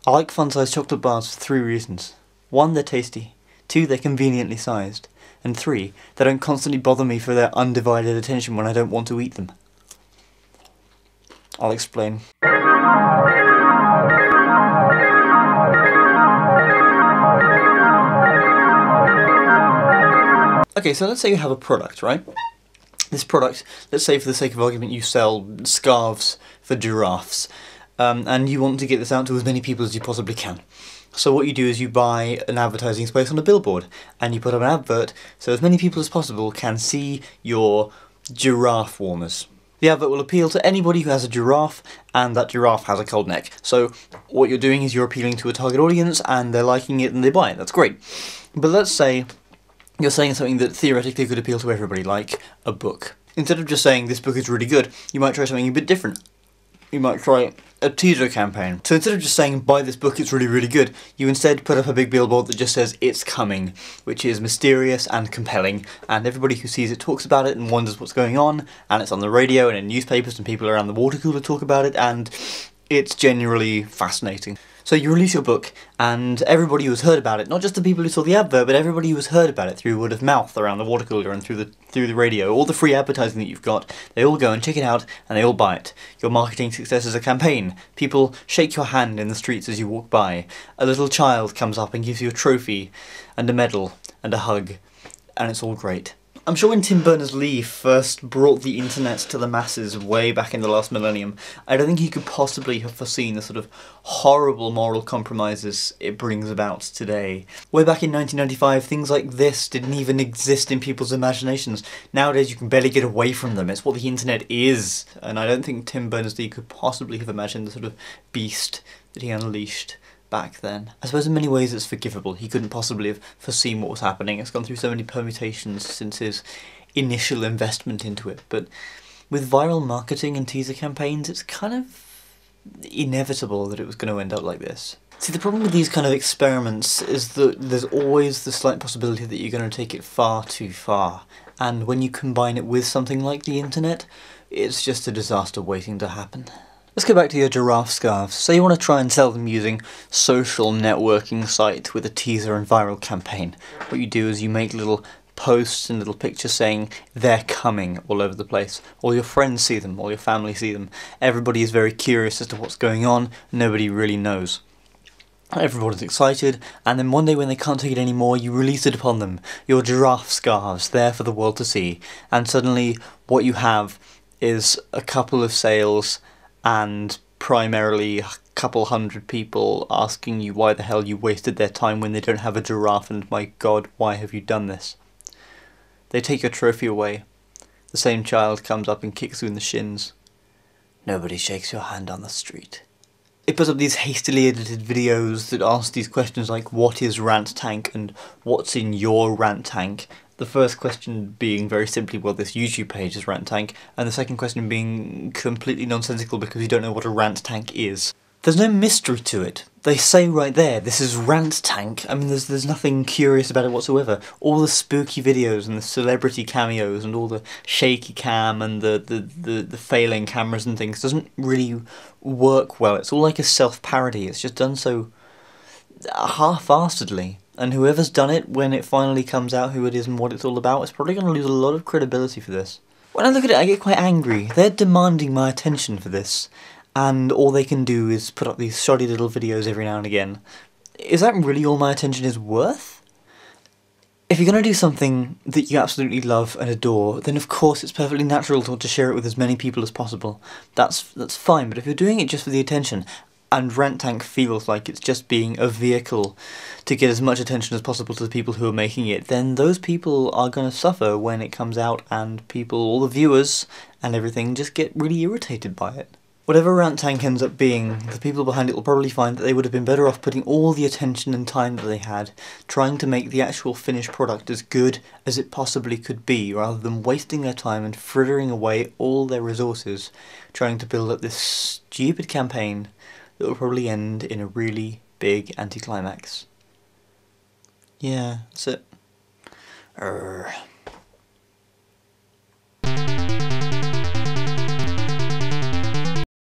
I like fun-sized chocolate bars for 3 reasons. 1, they're tasty. 2, they're conveniently sized. And 3, they don't constantly bother me for their undivided attention when I don't want to eat them. I'll explain. Okay, so let's say you have a product, right? This product, let's say for the sake of argument you sell scarves for giraffes, and you want to get this out to as many people as you possibly can. So what you do is you buy an advertising space on a billboard, and you put up an advert so as many people as possible can see your giraffe warmers. The advert will appeal to anybody who has a giraffe, and that giraffe has a cold neck. So what you're doing is you're appealing to a target audience, and they're liking it and they buy it. That's great. But let's say you're saying something that theoretically could appeal to everybody, like a book. Instead of just saying this book is really good, you might try something a bit different. You might try a teaser campaign. So instead of just saying buy this book, it's really, really good, you instead put up a big billboard that just says it's coming, which is mysterious and compelling, and everybody who sees it talks about it and wonders what's going on, and it's on the radio and in newspapers and people around the water cooler talk about it, and it's genuinely fascinating. So you release your book, and everybody who has heard about it, not just the people who saw the advert, but everybody who has heard about it through word of mouth around the water cooler and through the radio, all the free advertising that you've got, they all go and check it out, and they all buy it. Your marketing success is a campaign. People shake your hand in the streets as you walk by. A little child comes up and gives you a trophy, and a medal, and a hug, and it's all great. I'm sure when Tim Berners-Lee first brought the internet to the masses way back in the last millennium, I don't think he could possibly have foreseen the sort of horrible moral compromises it brings about today. Way back in 1995, things like this didn't even exist in people's imaginations. Nowadays you can barely get away from them. It's what the internet is, and I don't think Tim Berners-Lee could possibly have imagined the sort of beast that he unleashed back then. I suppose in many ways it's forgivable. He couldn't possibly have foreseen what was happening. It's gone through so many permutations since his initial investment into it. But with viral marketing and teaser campaigns, it's kind of inevitable that it was going to end up like this. See, the problem with these kind of experiments is that there's always the slight possibility that you're going to take it far too far. And when you combine it with something like the internet, it's just a disaster waiting to happen. Let's go back to your giraffe scarves. Say you want to try and sell them using social networking site with a teaser and viral campaign. What you do is you make little posts and little pictures saying they're coming all over the place. All your friends see them, all your family see them. Everybody is very curious as to what's going on, nobody really knows. Everybody's excited, and then one day when they can't take it anymore, you release it upon them. Your giraffe scarves, there for the world to see. And suddenly what you have is a couple of sales and primarily a couple hundred people asking you why the hell you wasted their time when they don't have a giraffe, and my god, why have you done this? They take your trophy away. The same child comes up and kicks you in the shins. Nobody shakes your hand on the street. It puts up these hastily edited videos that ask these questions like, what is Rant Tank and what's in your Rant Tank? The first question being very simply, well, this YouTube page is Rant Tank, and the second question being completely nonsensical because you don't know what a Rant Tank is. There's no mystery to it. They say right there, this is Rant Tank. I mean, there's nothing curious about it whatsoever. All the spooky videos and the celebrity cameos and all the shaky cam and the failing cameras and things doesn't really work well. It's all like a self-parody. It's just done so half-assedly. And whoever's done it, when it finally comes out who it is and what it's all about, is probably going to lose a lot of credibility for this. When I look at it, I get quite angry. They're demanding my attention for this, and all they can do is put up these shoddy little videos every now and again. Is that really all my attention is worth? If you're going to do something that you absolutely love and adore, then of course it's perfectly natural to want to share it with as many people as possible. That's fine, but if you're doing it just for the attention, and Rant Tank feels like it's just being a vehicle to get as much attention as possible to the people who are making it, then those people are going to suffer when it comes out and people, all the viewers and everything, just get really irritated by it. Whatever Rant Tank ends up being, the people behind it will probably find that they would have been better off putting all the attention and time that they had trying to make the actual finished product as good as it possibly could be, rather than wasting their time and frittering away all their resources trying to build up this stupid campaign that will probably end in a really big anticlimax. Yeah, that's it.